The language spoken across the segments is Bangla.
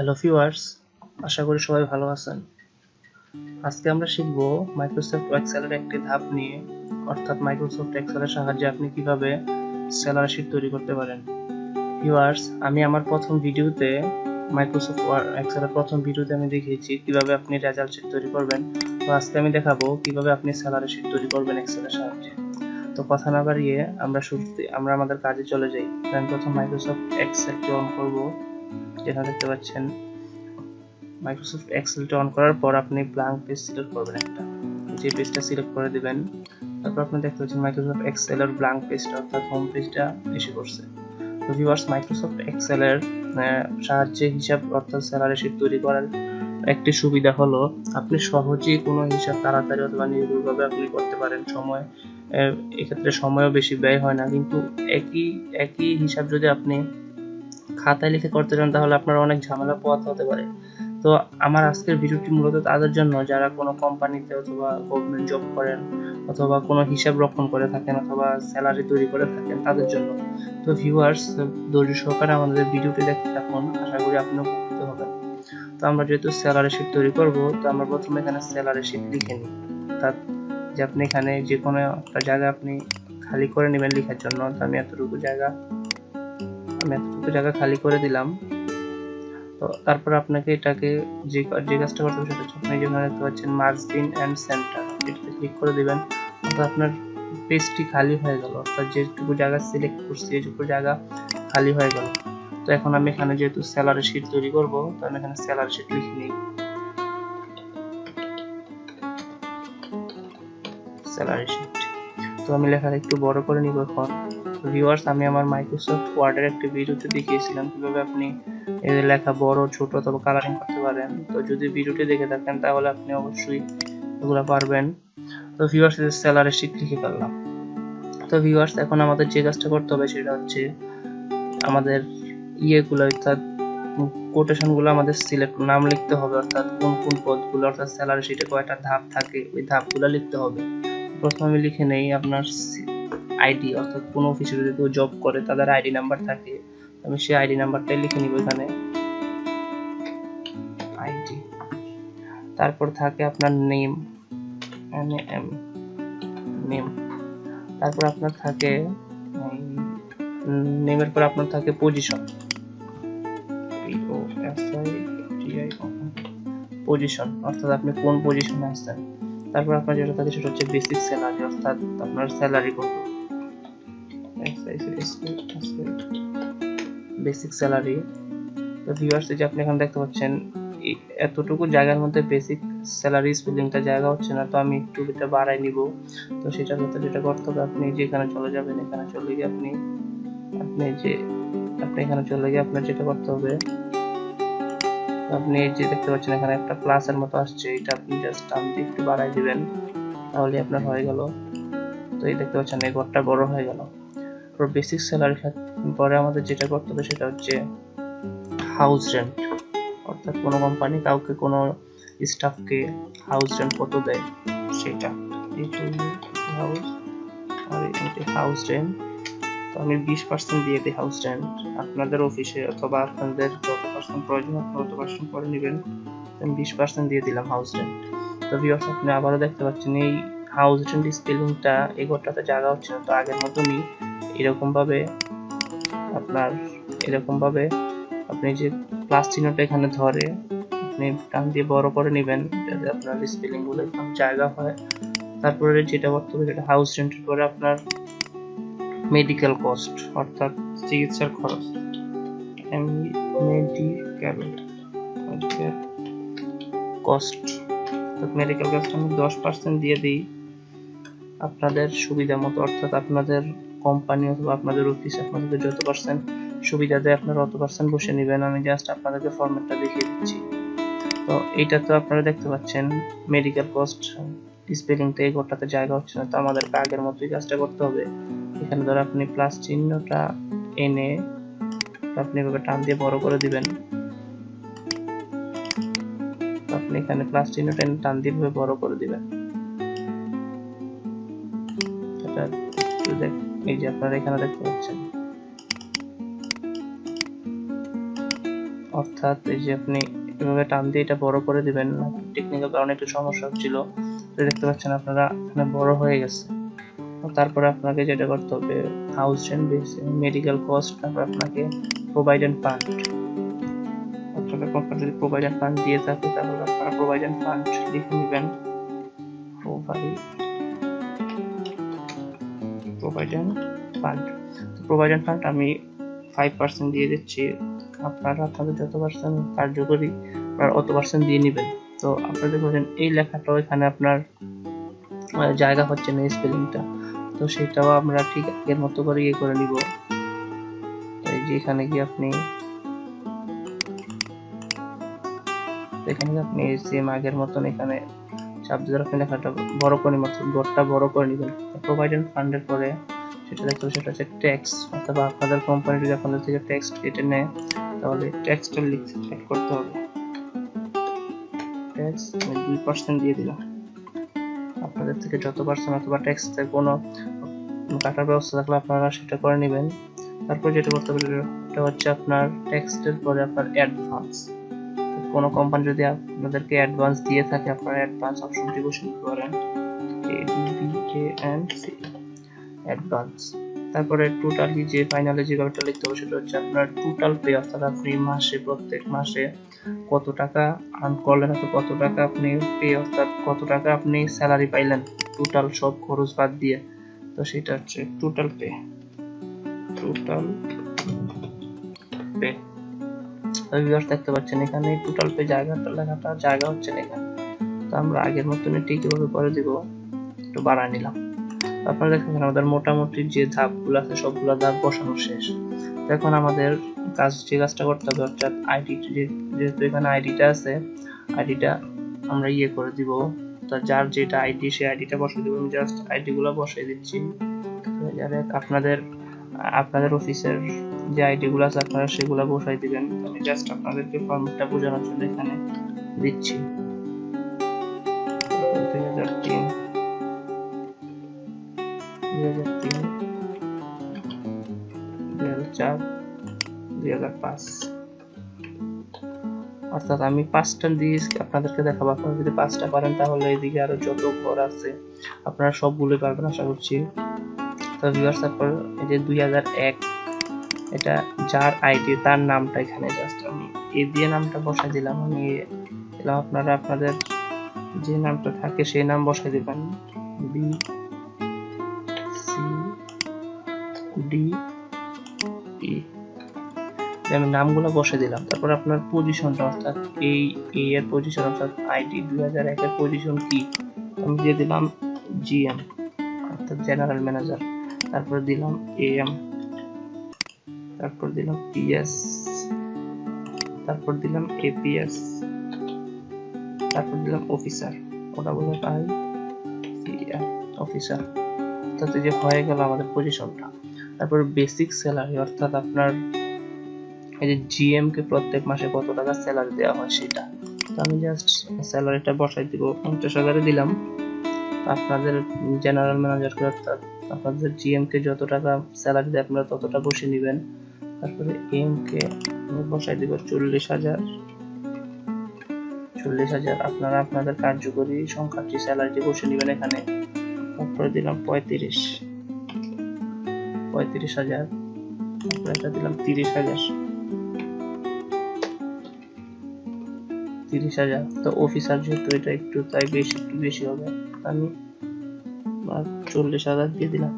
হ্যালো ভিউয়ার্স, আশা করি সবাই ভালো আছেন। আজকে আমরা শিখব মাইক্রোসফট এক্সেলের একটি ধাপ নিয়ে, অর্থাৎ মাইক্রোসফট এক্সেলের সাহায্যে আপনি কিভাবে স্যালারি শিট তৈরি করতে পারেন। ভিউয়ার্স, আমি আমার প্রথম ভিডিওতে মাইক্রোসফট এক্সেলের প্রথম ভিডিওতে আমি দেখিয়েছি কিভাবে আপনি রেজাল্ট শিট তৈরি করবেন। তো আজকে আমি দেখাবো কিভাবে আপনি স্যালারি শিট তৈরি করবেন এক্সেলের সাহায্যে। তো কথা না বাড়িয়ে আমরা আমাদের কাজে চলে যাই। আমি প্রথম মাইক্রোসফট এক্সেলটি অন করব। যেখানে দেখতে পাচ্ছেন মাইক্রোসফট এক্সেলটা অন করার পর আপনি ব্ল্যাঙ্ক পেজ সিলেক্ট করবেন, একটা যে পেজটা সিলেক্ট করে দিবেন। তারপর আপনি দেখতে পাচ্ছেন মাইক্রোসফট এক্সেলের ব্ল্যাঙ্ক পেজটা অর্থাৎ হোম পেজটা এসে পড়ছে। তো ভিউয়ার্স, মাইক্রোসফট এক্সেলের সাহায্যে হিসাব অর্থাৎ স্যালারি শিট তৈরি করার একটি সুবিধা হলো আপনি সহজেই কোনো হিসাব তাড়াতাড়ি অথবা নির্ভুলভাবে আপনি করতে পারেন। এক্ষেত্রে সময়ও বেশি ব্যয় হয় না, কিন্তু একই হিসাব যদি আপনি খাতায় লিখে করতে চান তাহলে আপনার অনেক ঝামেলা পোহাতে হতে পারে। তো আমার আজকের ভিডিওটি মূলত তাদের জন্য যারা কোনো কোম্পানিতে অথবা গভর্নমেন্ট জব করেন অথবা কোনো হিসাব রক্ষণ করে থাকেন অথবা স্যালারি তৈরি করে থাকেন তাদের জন্য। তো ভিউয়ার্স, ধৈর্য সহকারে আমাদের ভিডিওটি দেখতে থাকুন, আশা করি আপনি উপকৃত হবেন। তো আমরা যেহেতু স্যালারি শিট তৈরি করব, তো আমরা প্রথমে এখানে স্যালারি শিট লিখে নিই। অর্থাৎ যে আপনি এখানে যে কোনো একটা জায়গা আপনি খালি করে নেবেন লেখার জন্য। তো আমি এতটুকু জায়গা খালি করে দিলাম। তো তারপর আপনাকে এটাকে যে কাজটা করতে হবে সেটা হচ্ছে আপনি যেখানে দেখতে পাচ্ছেন মার্জিন অ্যান্ড সেন্টার, এটাতে ক্লিক করে দিবেন। অর্থাৎ আপনার পেজটি খালি হয়ে গেল, অর্থাৎ যেটুকু জায়গা সিলেক্ট করছি এইটুকু জায়গা খালি হয়ে গেল। তো এখন আমি এখানে যেহেতু স্যালারি শিট তৈরি করব, তো আমি এখানে স্যালারি শিট লিখে নিই। স্যালারি শিট, তো আমি লেখাটা একটু বড় করে নিব এখন। ভিউয়ার্স, আমি আমার মাইক্রোসফট ওয়ার্ডের একটি ভিডিওতে দেখিয়েছিলাম কিভাবে আপনি এই লেখা বড় ছোট অথবা কালারিং করতে পারেন। তো যদি ভিডিওটি দেখে থাকেন তাহলে আপনি অবশ্যই এগুলো পারবেন। তো ভিউয়ার্স, স্যালারি শিট লিখে ফেললাম। তো ভিউয়ার্স, এখন আমাদের যে কাজটা করতে হবে সেটা হচ্ছে আমাদের ইয়েগুলো অর্থাৎ কোটেশনগুলো আমাদের সিলেক্ট নাম লিখতে হবে, অর্থাৎ কোন কোন পদগুলো অর্থাৎ স্যালারি শিটে কয়টা ধাপ থাকে ওই ধাপগুলো লিখতে হবে। প্রথমে আমি লিখে নেই আপনার আইডি, অর্থাৎ কোনো অফিসে যদি কেউ জব করে তাদের আইডি নাম্বার থাকে, আমি সেই আইডি নাম্বারটাই লিখে নিব এখানে, আইডি। তারপর থাকে আপনার নেম, নেম। তারপর আপনার থাকে নেমের পর আপনার থাকে পজিশন, পজিশন অর্থাৎ আপনি কোন পজিশনে আছেন। তারপর আপনার যেটা থাকে সেটা হচ্ছে বেসিক স্যালারি, অর্থাৎ আপনার স্যালারি কত, বেসিক স্যালারি। তো ভিউয়ার্স, যে আপনি এখানে দেখতে পাচ্ছেন এতটুকু জায়গার মধ্যে বেসিক স্যালারি স্পেলিংটা জায়গা হচ্ছে না, তো আমি একটু এটা বাড়াই নিব। তো সেটার মধ্যে যেটা করতে হবে, আপনি যেখানে চলে যাবেন, এখানে চলে গিয়ে আপনি এখানে চলে গিয়ে আপনার যেটা করতে হবে, আপনি যে দেখতে পাচ্ছেন এখানে একটা প্লাসের মতো আসছে, এটা আপনি জাস্ট টান দিয়ে একটু বাড়াই দিবেন, তাহলে আপনার হয়ে গেল। তো এই দেখতে পাচ্ছেন এই ঘরটা বড় হয়ে গেল। বেসিক স্যালারি পরে আমাদের যেটা করতে হবে সেটা হচ্ছে হাউস রেন্ট, অর্থাৎ কোনো কোম্পানি কাউকে কোনো স্টাফকে হাউস রেন্ট কত দেয় সেটা, হাউস রেন্ট। তো আমি 20% দিয়ে দিই হাউস রেন্ট। আপনাদের অফিসে অথবা আপনাদের যত পার্সেন্ট প্রয়োজন তত পার্সেন্ট করে নেবেন। আমি 20% দিয়ে দিলাম হাউস রেন্ট। তো ভিউয়ার্স, আপনি আবারও দেখতে পাচ্ছেন এই হাউস রেন্ট স্পেলিংটা এই ঘরটাতে জায়গা হচ্ছে না, তো আগের মতনই এরকম ভাবে আপনি যে প্লাস চিহ্নটা এখানে ধরে আপনি টান দিয়ে বড় করে নেবেন যাতে আপনার স্পেলিং গুলো একদম জায়গা হয়। তারপরে যেটা করতে হবে সেটা হাউস রেন্টের পরে আপনার মেডিকেল কস্ট, অর্থাৎ চিকিৎসার খরচ, মেডিকেল কস্ট আমি 10% দিয়ে দিই আপনাদের সুবিধা মতো, অর্থাৎ আপনাদের কোম্পানি অথবা আপনাদের অফিস আপনাদের যত পার্সেন্ট সুবিধা দেয় আপনারা অত পার্সেন্ট বসে নেবেন। আমি জাস্ট আপনাদেরকে ফরম্যাটটা দেখিয়ে দিচ্ছি। তো এইটা তো আপনারা দেখতে পাচ্ছেন মেডিকেল কস্ট স্পেলিংটা এই ঘরটাতে জায়গা হচ্ছে না, তো আমাদেরকে আগের মতোই কাজটা করতে হবে। এখানে ধর আপনি প্লাস চিহ্নটা এনে আপনি এভাবে টান দিয়ে বড় করে দিবেন। আপনি এখানে প্লাস চিহ্নটা এনে টান দিয়ে বড় করে দিবেন। এটা এই যে আপনারা এখানে দেখতে পাচ্ছেন, অর্থাৎ অর্থাৎ এই যে আপনি এভাবে টান দিয়ে এটা বড় করে দিবেন, টেকনিক্যাল কারণে একটু সমস্যা হচ্ছিল, তো দেখতে পাচ্ছেন আপনারা এখানে বড় হয়ে গেছে। তারপরে আপনাকে যেটা করতে হবে হাউস রেন্ট, মেডিকেল কস্ট, তারপর আপনাকে প্রভিডেন্ট ফান্ড। আপনাদের কোম্পানি যদি প্রভিডেন্ট ফান্ড দিয়ে থাকে তাহলে আপনারা প্রভিডেন্ট ফান্ড লিখে নেবেন। প্রভিডেন্ট ফান্ড আমি 5% দিয়ে দিচ্ছি। আপনারা আপনাদের যত পার্সেন্ট কার্যকরী আপনারা অত পার্সেন্ট দিয়ে নেবেন। তো আপনাদের বলেন এই লেখাটাও এখানে আপনার জায়গা হচ্ছে না স্পেলিংটা, তো সেটাও আমরা ঠিক আগের মতো করে ইয়ে করে নিব। এই যে এখানে কি আপনি সেম আগের মতন এখানে চাপ দিয়ে আপনি লেখাটা বড় করে নিবেন, গড়টা বড় করে নেবেন। প্রভিডেন্ট ফান্ডের পরে সেটা দেখতে হবে, সেটা হচ্ছে ট্যাক্স, অথবা আপনাদের কোম্পানি যদি আপনাদের থেকে ট্যাক্স কেটে নেয় তাহলে ট্যাক্সটা লিখ করতে হবে। ট্যাক্স 2% দিয়ে দিলাম। আপনাদের থেকে যত পার্সেন্ট অথবা ট্যাক্স কোনো কাটার ব্যবস্থা থাকলে আপনারা সেটা করে নেবেন। তারপর যেটা করতে হবে সেটা হচ্ছে আপনার ট্যাক্সের পরে আপনার অ্যাডভান্স। কোনো কোম্পানি যদি আপনাদেরকে অ্যাডভান্স দিয়ে থাকে আপনারা অ্যাডভান্স অপশনটি বসে নিতে পারেন, অ্যাডভান্স। তারপরে টোটালি যে ফাইনালি যে ব্যাপারটা লিখতে হবে সেটা হচ্ছে আপনার টোটাল পে, অর্থাৎ আপনি মাসে প্রত্যেক মাসে কত টাকা আর্ন করলেন, অথবা কত টাকা আপনি পে, অর্থাৎ কত টাকা আপনি স্যালারি পাইলেন টোটাল সব খরচ বাদ দিয়ে, তো সেটা হচ্ছে টোটাল পে। ভিউয়ার্স দেখতে পাচ্ছেন এখানে টোটাল পে লেখাটা জায়গা হচ্ছে না এখানে, তো আমরা আগের মতনই ঠিক এভাবে করে দিব, একটু বাড়ায় নিলাম। আপনারা দেখেন আমাদের মোটামুটি যে ধাপগুলো আছে সবগুলো ধাপ বসানো শেষ। এখন আমাদের যে কাজটা করতে হবে অর্থাৎ আইডি, যেহেতু এখানে আইডিটা আছে, আইডিটা আমরা ইয়ে করে দিব, তো যার যেটা আইডি সেই আইডিটা বসিয়ে দিব। আমি জাস্ট আইডি গুলো বসিয়ে দিচ্ছি। আপনাদের অফিসের যে আইডি গুলো আছে আপনারা সেগুলো বসাই দিবেন। আমি জাস্ট আপনাদেরকে ফর্মেটটা বোঝানোর জন্য এখানে দিচ্ছি। 2003, 2004, 2005, অর্থাৎ আমি 5টা দিয়ে আপনাদেরকে দেখাবো। আপনারা যদি 5টা পারেন তাহলে এদিকে আরো যত ঘর আছে আপনারা সবগুলোই পারবেন আশা করছি। তো ভিউয়ার্স তারপর এই যে 2001, এটা যার আইডি তার নামটা এখানে জাস্ট আমি এ দিয়ে নামটা বসাই দিলাম। আমি দিলাম, আপনারা আপনাদের যে নামটা থাকে সেই নাম বসাই দিবেন, BCDE, আমি নামগুলো বসে দিলাম। তারপর আপনার পজিশনটা, অর্থাৎ এই এর পজিশন, অর্থাৎ আইডি 2001 এর পজিশন কি, আমি দিয়ে দিলাম GM, অর্থাৎ জেনারেল ম্যানেজার। তারপর দিলাম AM, তারপর দিলাম PS, তারপর দিলাম APS, তারপর দিলাম অফিসার, ওটা বলে অফিসার। অর্থাৎ যে হয়ে গেল আমাদের পজিশনটা। তারপর বেসিক স্যালারি, অর্থাৎ আপনার এই যে GM কে প্রত্যেক মাসে কত টাকা স্যালারি দেওয়া হয় সেটা, তো আমি জাস্ট স্যালারিটা বসাই দিব, 50,000 দিলাম। আপনাদের জেনারেল ম্যানেজারকে, অর্থাৎ আপনাদের GM কে যত টাকা স্যালারি দেয় আপনারা ততটা বসে নেবেন। তারপরে AM কে বসাই দিব 40,000, আপনারা আপনাদের কার্যকরী সংখ্যাটি স্যালারিটি বসে নেবেন এখানে। তারপরে দিলাম 35,000, তারপরে এটা দিলাম 30,000। তো অফিসার যেহেতু এটা একটু তাই একটু বেশি হবে, আমি 40,000 দিয়ে দিলাম।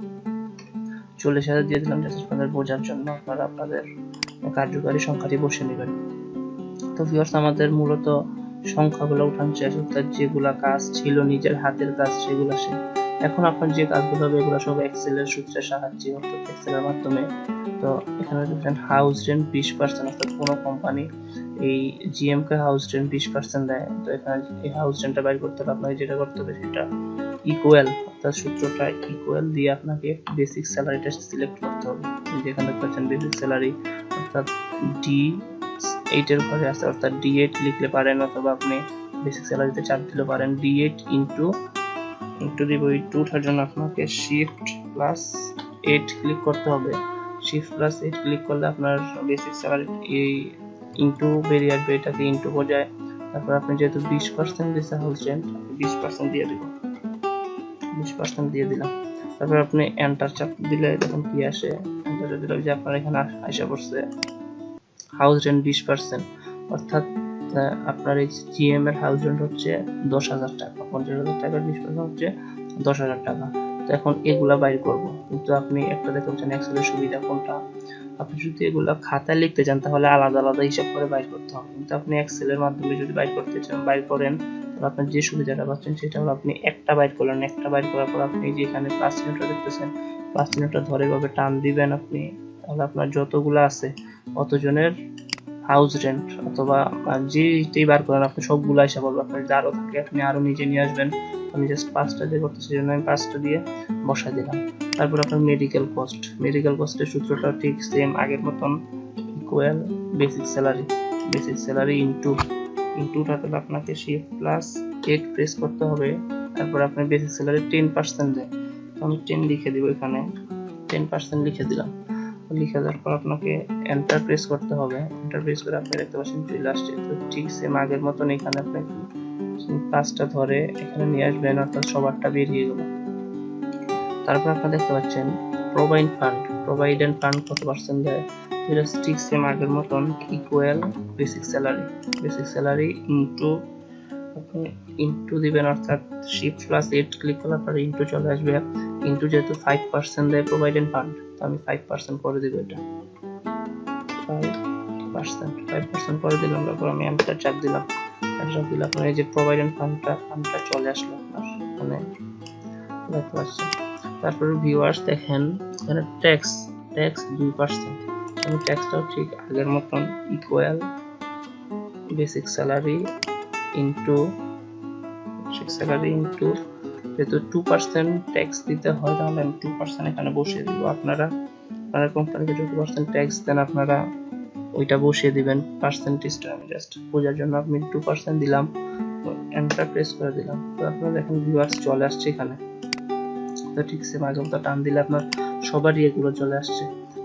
40,000 দিয়ে দিলাম জাস্ট আপনাদের বোঝার জন্য, আপনারা আপনাদের কার্যকারী সংখ্যাটি বসে নেবেন। তো ভিউয়ার্স আমাদের মূলত সংখ্যাগুলো উঠানো শেষ, অর্থাৎ যেগুলা কাজ ছিল নিজের হাতের কাজ সেগুলো শেষ। এখন আপনার যে কাজগুলো হবে এগুলো সব এক্সেলের সূত্রের সাহায্যে, অর্থাৎ এক্সেলের মাধ্যমে। তো এখানে দেখেন হাউস রেন্ট 20%, অর্থাৎ কোনো কোম্পানি এই GM কে হাউস রেন্ট 20% দেয়। তো এখানে এই হাউস রেন্টটা বাইর করতে হলে আপনাকে যেটা করতে হবে সেটা ইকুয়াল, অর্থাৎ সূত্রটা ইকুয়াল দিয়ে আপনাকে বেসিক স্যালারিটা সিলেক্ট করতে হবে। যেখানে দেখতে পাচ্ছেন বেসিক স্যালারি, অর্থাৎ D8 এর ঘরে আছে, অর্থাৎ D8 লিখলে পারেন, অথবা আপনি বেসিক স্যালারিতে চাপ দিলে পারেন। D8 ইন্টু দিব 2, ওঠার জন্য আপনাকে Shift+8 ক্লিক করতে হবে। Shift+8 ক্লিক করলে আপনার বেসিক স্যালারি এই ইন্টু বেরিয়ে আসবে, এটাকে ইন্টু বোঝায়। তারপর আপনি যেহেতু 20% দিচ্ছে হাউস রেন্ট, 20% দিয়ে দিব, 20% দিয়ে দিলাম। তারপর আপনি এন্টার চাপ দিলে দেখুন কি আসে, এন্টার চাপ দিলে যে আপনার এখানে আসা পড়ছে হাউস রেন্ট 20%, অর্থাৎ আপনার এই জিএম এর হাউস রেন্ট হচ্ছে 10,000 টাকা, 50,000 টাকার 20% হচ্ছে 10,000 টাকা। তো এখন এগুলা বাইর করব, কিন্তু আপনি একটা দেখতে পাচ্ছেন এক্সেলের সুবিধা কোনটা, আপনি যদি এগুলা খাতায় লিখতে চান তাহলে আলাদা আলাদা হিসাব করে বাইর করতে হবে, কিন্তু আপনি এক্সেলের মাধ্যমে যদি বাইর করতে চান বাইর করেন, তাহলে আপনার যে সুবিধাটা পাচ্ছেন সেটা হলো আপনি একটা বাইর করলেন, একটা বাইর করার পর আপনি যে এখানে প্লাস চিহ্নটা দেখতেছেন, প্লাস চিহ্নটা ধরে এভাবে টান দিবেন আপনি, তাহলে আপনার যতগুলো আছে অতজনের হাউস রেন্ট অথবা যেটাই বার করেন আপনি সবগুলো হিসাব করবেন। আপনার যদি আরো থাকে আপনি আরো নিজে নিয়ে আসবেন, আমি জাস্ট 5টা দিয়ে করতেছি, জন্য আমি 5টা দিয়ে বসাই দিলাম। তারপর আপনার মেডিকেল কস্টের সূত্রটা ঠিক সেম আগের মতন, ইকুয়াল বেসিক স্যালারি ইনটুটা তাহলে আপনাকে শিফট প্লাস 8 প্রেস করতে হবে। তারপর আপনার বেসিক স্যালারি 10% দেয়, আমি 10 লিখে দিব, এখানে 10% লিখে দিলাম। লিখে দেওয়ার পর আপনাকে এন্টার প্রেস করতে হবে, এন্টার প্রেস করে আপনি দেখতে পাচ্ছেন চলে আসছে। তো ঠিক সেম আগের মতন এখানে আপনি 5টা ধরে এখানে নিয়ে আসবেন, অর্থাৎ সবারটা বেরিয়ে গেল। তারপর আপনারা দেখতে পাচ্ছেন প্রভিডেন্ট ফান্ড কত পার্সেন্ট দেয়, এটা ঠিক সেম আগের মতন, ইকুয়াল বেসিক স্যালারি আপনি ইন্টু দিবেন, অর্থাৎ শিফট প্লাস 8 ক্লিক করলে আপনার ইন্টু চলে আসবে। ইন্টু যেহেতু 5% দেয় প্রভিডেন্ট ফান্ড, তো আমি 5% করে দিব, এটা 5% করে দিলাম। তারপর আমি এন্টার চাপ দিলাম, আপনার এই যে প্রভিডেন্ট ফান্ডটা চলে আসলো আপনার মানে দেখতে পাচ্ছেন। তারপরে ভিউয়ার্স দেখেন এখানে ট্যাক্স 2%, আমি ট্যাক্সটাও ঠিক আগের মতন ইকুয়াল বেসিক স্যালারি ইন্টু যেহেতু 2% ট্যাক্স দিতে হয় তাহলে আমি 2% এখানে বসিয়ে দিব। আপনার কোম্পানিকে যত পার্সেন্ট ট্যাক্স দেন আপনারা ওইটা বসিয়ে দিবেন, পার্সেন্টেজটা আমি জাস্ট বোঝার জন্য আপনি 2% দিলাম, এন্টার প্রেস করে দিলাম। তো আপনারা দেখেন ভিউয়ার্স চলে আসছে এখানে, তো ঠিক সেম আগে মতো টান দিলে আপনার সবারই এগুলো চলে আসছে।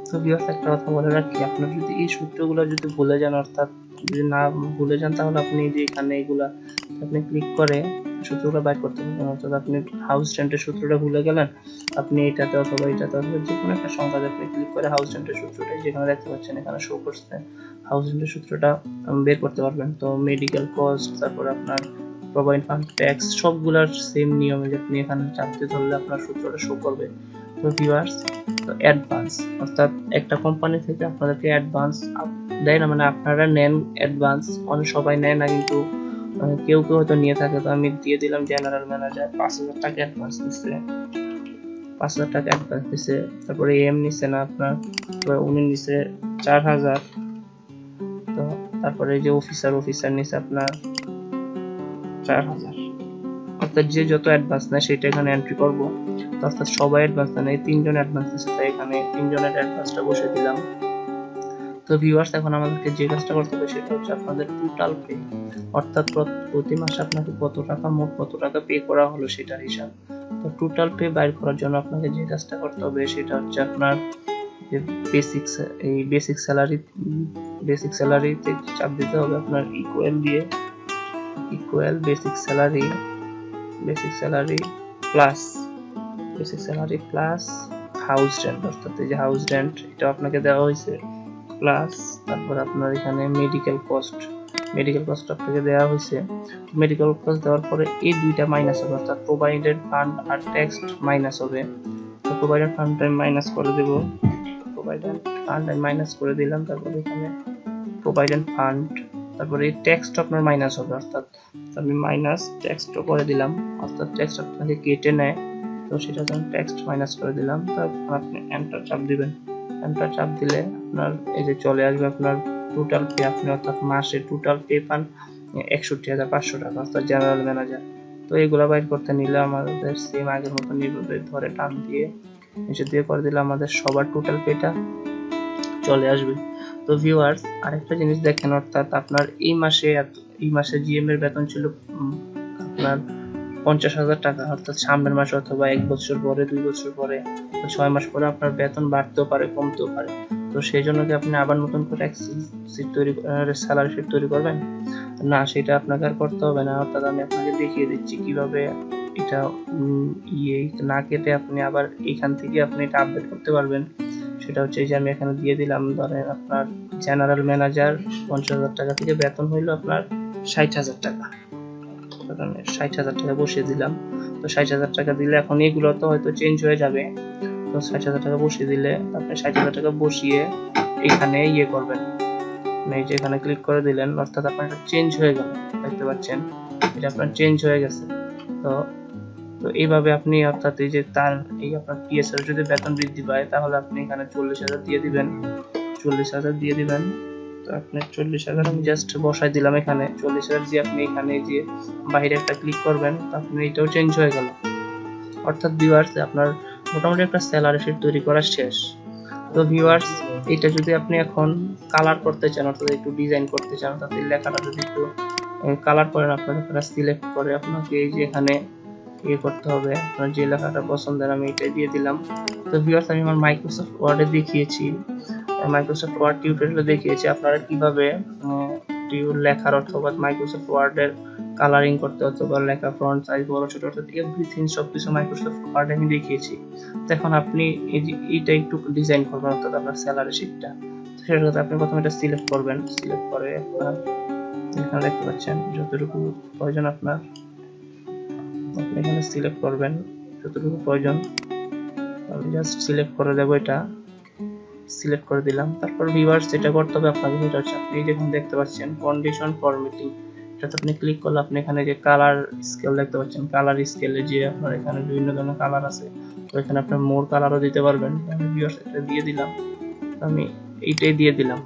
তো ভিউয়ার্স একটা কথা বলে রাখি, আপনার যদি এই সূত্রগুলো যদি ভুলে যান, অর্থাৎ যদি না ভুলে যান, তাহলে আপনি যে এখানে এগুলা আপনি ক্লিক করে সূত্রটা বাইর করতে পারবেন। অর্থাৎ আপনি হাউস রেন্টের সূত্রটা ভুলে গেলেন, আপনি এটাতে অথবা যে কোনো একটা সংখ্যাতে আপনি ক্লিক করে হাউস রেন্টের সূত্রটা যেখানে দেখতে পাচ্ছেন এখানে শো করছে, হাউস রেন্টের সূত্রটা বের করতে পারবেন। তো মেডিকেল কস্ট, তারপর আপনার প্রভিডেন্ট ফান্ড, ট্যাক্স সবগুলার সেম নিয়মে আপনি এখানে চাপতে ধরলে আপনার সূত্রটা শো করবে। তো ভিউয়ার্স, তো অ্যাডভান্স অর্থাৎ একটা কোম্পানি থেকে আপনাদেরকে অ্যাডভান্স দেয় না, মানে আপনারা নেন অ্যাডভান্স, অনেক সবাই নেয় না, কিন্তু কেউ হয়তো নিয়ে থাকে। তো আমি দিয়ে দিলাম জেনারেল ম্যানেজার 5,000 টাকা অ্যাডভান্স নিচ্ছে, 5,000 টাকা অ্যাডভান্স নিচ্ছে। তারপরে এম নিচ্ছে না আপনার, উনি নিচ্ছে 4,000। তো তারপরে এই যে অফিসার নিচ্ছে আপনার 4,000। অর্থাৎ যে যত অ্যাডভান্স নেয় সেটা এখানে এন্ট্রি করব। অর্থাৎ সবাই অ্যাডভান্স নেয়, এই 3 জন অ্যাডভান্স নিচ্ছে, তাই এখানে 3 জনের অ্যাডভান্সটা বসে দিলাম। তো ভিউয়ার্স এখন আমাদেরকে যে কাজটা করতে হবে সেটা হচ্ছে আপনাদের টোটাল পে, অর্থাৎ প্রতি মাসে আপনাকে মোট কত টাকা পে করা হলো সেটার হিসাব। তো টোটাল পে বাইর করার জন্য আপনাকে যে কাজটা করতে হবে সেটা হচ্ছে আপনার যে বেসিক স্যালারিতে চাপ দিতে হবে আপনার equal basic salary plus house rent, অর্থাৎ এই যে হাউস রেন্ট এটা আপনাকে দেওয়া হয়েছে প্লাস, তারপর আপনার এখানে মেডিকেল কস্ট আপনাকে দেওয়া হয়েছে। মেডিকেল কস্ট দেওয়ার পরে এই দুইটা মাইনাস হবে, অর্থাৎ প্রভিডেন্ট ফান্ড আর ট্যাক্স মাইনাস হবে। তো প্রভিডেন্ট ফান্ডটা মাইনাস করে দেব, মাইনাস করে দিলাম। তারপরে এখানে প্রভিডেন্ট ফান্ড, তারপরে এই ট্যাক্সটা আপনার মাইনাস হবে, অর্থাৎ আমি মাইনাস ট্যাক্সটা করে দিলাম, অর্থাৎ ট্যাক্স আপনাকে কেটে নেয়, তো সেটা আমি ট্যাক্স মাইনাস করে দিলাম। তারপর আপনি এন্টার চাপ দিবেন, এন্টার চাপ দিলে আপনার এই যে চলে আসবে আপনার টোটাল পে, আপনি অর্থাৎ মাসে টোটাল পে পান 61,500 টাকা, অর্থাৎ জেনারেল ম্যানেজার। তো এগুলা বাইর করতে নিলে আমাদের সেম আগের মতো নিবে, ধরে টান দিয়ে নিচে দিয়ে করে দিলে আমাদের সবার টোটাল পেটা চলে আসবে। তো ভিউয়ার্স আরেকটা জিনিস দেখেন, অর্থাৎ আপনার এই মাসে জিএম এর বেতন ছিল আপনার 50,000 টাকা, অর্থাৎ সামনের মাসে অথবা 1 বছর পরে, 2 বছর পরে, 6 মাস পরে আপনার বেতন বাড়তেও পারে কমতেও পারে। তো তো সেই জন্য কি আপনি আবার নতুন করে এক্সেল শিট তৈরি স্যালারি শিট তৈরি করবেন? না, সেটা আপনাকে আর করতে হবে না। অর্থাৎ আমি আপনাকে দেখিয়ে দিচ্ছি কিভাবে এটা না কেটে আপনি আবার এখান থেকে আপনি এটা আপডেট করতে পারবেন। সেটা হচ্ছে যে আমি এখানে দিয়ে দিলাম, ধরেন আপনার জেনারেল ম্যানেজার 50,000 টাকা থেকে বেতন হইলো আপনার 60,000 টাকা। 60,000 টাকা বসিয়ে দিলাম। তো 60,000 টাকা দিলে এখন এগুলো তো হয়তো চেঞ্জ হয়ে যাবে। তো 60,000 টাকা বসিয়ে দিলে আপনি 60,000 টাকা বসিয়ে এখানে করবেন, এই যে এখানে ক্লিক করে দিলেন, অর্থাৎ আপনার চেঞ্জ হয়ে গেল। দেখতে পাচ্ছেন এটা আপনার চেঞ্জ হয়ে গেছে। তো তো এইভাবে আপনি অর্থাৎ এই যে আপনার পিএসআর যদি বেতন বৃদ্ধি পায় তাহলে আপনি এখানে 40,000 দিয়ে দিবেন। 40,000 দিয়ে দিবেন। তো আপনি 40,000 আমি জাস্ট বসাই দিলাম এখানে। 40,000 দিয়ে আপনি এখানে যে বাইরে একটা ক্লিক করবেন, আপনি এটাও চেঞ্জ হয়ে গেল। অর্থাৎ ভিউয়ার্স, আপনার মোটামুটি একটা স্যালারি শিট তৈরি করা শেষ। তো ভিউয়ার্স, এটা যদি আপনি এখন কালার করতে চান, অর্থাৎ একটু ডিজাইন করতে চান, অর্থাৎ এই লেখাটা যদি একটু কালার করেন, আপনারা সিলেক্ট করে আপনাকে এই যে এখানে করতে হবে, আপনার যে লেখাটা পছন্দের আমি এটাই দিয়ে দিলাম। তো ভিউয়ার্স, আমি আমার মাইক্রোসফট ওয়ার্ডে দেখিয়েছি, মাইক্রোসফট ওয়ার্ড টিউটোরিয়ালে দেখিয়েছি আপনারা কিভাবে লেখার অথবা মাইক্রোসফট ওয়ার্ডের কালারিং করতে অথবা লেখা ফন্ট সাইজ বড় ছোট অর্থাৎ এভরিথিং সবকিছু মাইক্রোসফট ওয়ার্ডে আমি দেখিয়েছি। তো এখন আপনি এইটা একটু ডিজাইন করবেন, অর্থাৎ আপনার স্যালারি শিটটা। তো সেটাতে আপনি প্রথমে এটা সিলেক্ট করবেন, সিলেক্ট করে আপনার এখানে দেখতে পাচ্ছেন যতটুকু প্রয়োজন আপনার, আপনি এখানে সিলেক্ট করবেন যতটুকু প্রয়োজন। আমি জাস্ট সিলেক্ট করে দেবো, এটা সিলেক্ট করে দিলাম। তারপর ভিউয়ার্স, যেটা করতে হবে আপনাকে সেটা হচ্ছে আপনি যেখানে দেখতে পাচ্ছেন কন্ডিশন ফরম্যাটিং, এটাতে আপনি ক্লিক করলে আপনি এখানে যে কালার স্কেল দেখতে পাচ্ছেন, কালার স্কেলে যে আপনার এখানে বিভিন্ন ধরনের কালার আছে, তো এখানে আপনি মোর কালারও দিতে পারবেন। আমি ভিউয়ার্স এটা দিয়ে দিলাম, আমি এইটাই দিয়ে দিলাম।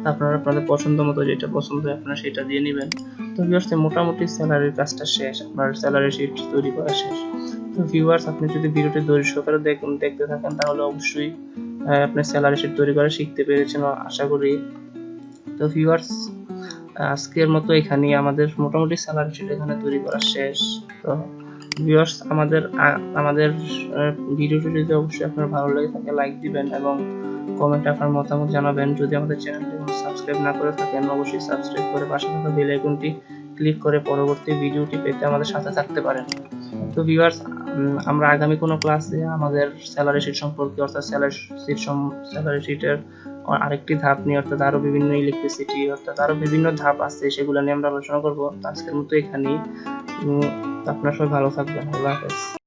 আপনারা আপনাদের পছন্দ মতো যেটা পছন্দ হয় আপনারা সেটা দিয়ে নেবেন। তো ভিউয়ার্স, মোটামুটি স্যালারির কাজটা শেষ, আপনার স্যালারি শিট তৈরি করা শেষ। তো ভিউয়ার্স, আপনি যদি ভিডিওটি ধৈর্য সহকারে দেখতে থাকেন তাহলে অবশ্যই আপনি স্যালারি শিট তৈরি করা শিখতে পেরেছেন আশা করি। তো ভিউয়ার্স, আজকের মতো এখানেই আমাদের মোটামুটি স্যালারি শিট এখানে তৈরি করা শেষ। তো ভিউয়ার্স, আমাদের ভিডিওটি যদি অবশ্যই আপনার ভালো লাগে থাকে লাইক দিবেন এবং কমেন্টে আপনার মতামত জানাবেন। যদি আমাদের চ্যানেলটি সাবস্ক্রাইব না করে থাকেন অবশ্যই সাবস্ক্রাইব করে পাশে থাকা বেল আইকনটি ক্লিক করে পরবর্তী ভিডিওটি পেতে আমাদের সাথে থাকতে পারেন। তো ভিউয়ার্স, আমরা আগামী কোনো ক্লাসে আমাদের স্যালারি শিট সম্পর্কে, অর্থাৎ স্যালারি শিটের আরেকটি ধাপ নিয়ে, অর্থাৎ আরো বিভিন্ন ইলেকট্রিসিটি, অর্থাৎ আরো বিভিন্ন ধাপ আছে, সেগুলো নিয়ে আমরা আলোচনা করবো। আজকের মতো এখানেই। আপনারা সবাই ভালো থাকবেন। আল্লাহ হাফেজ।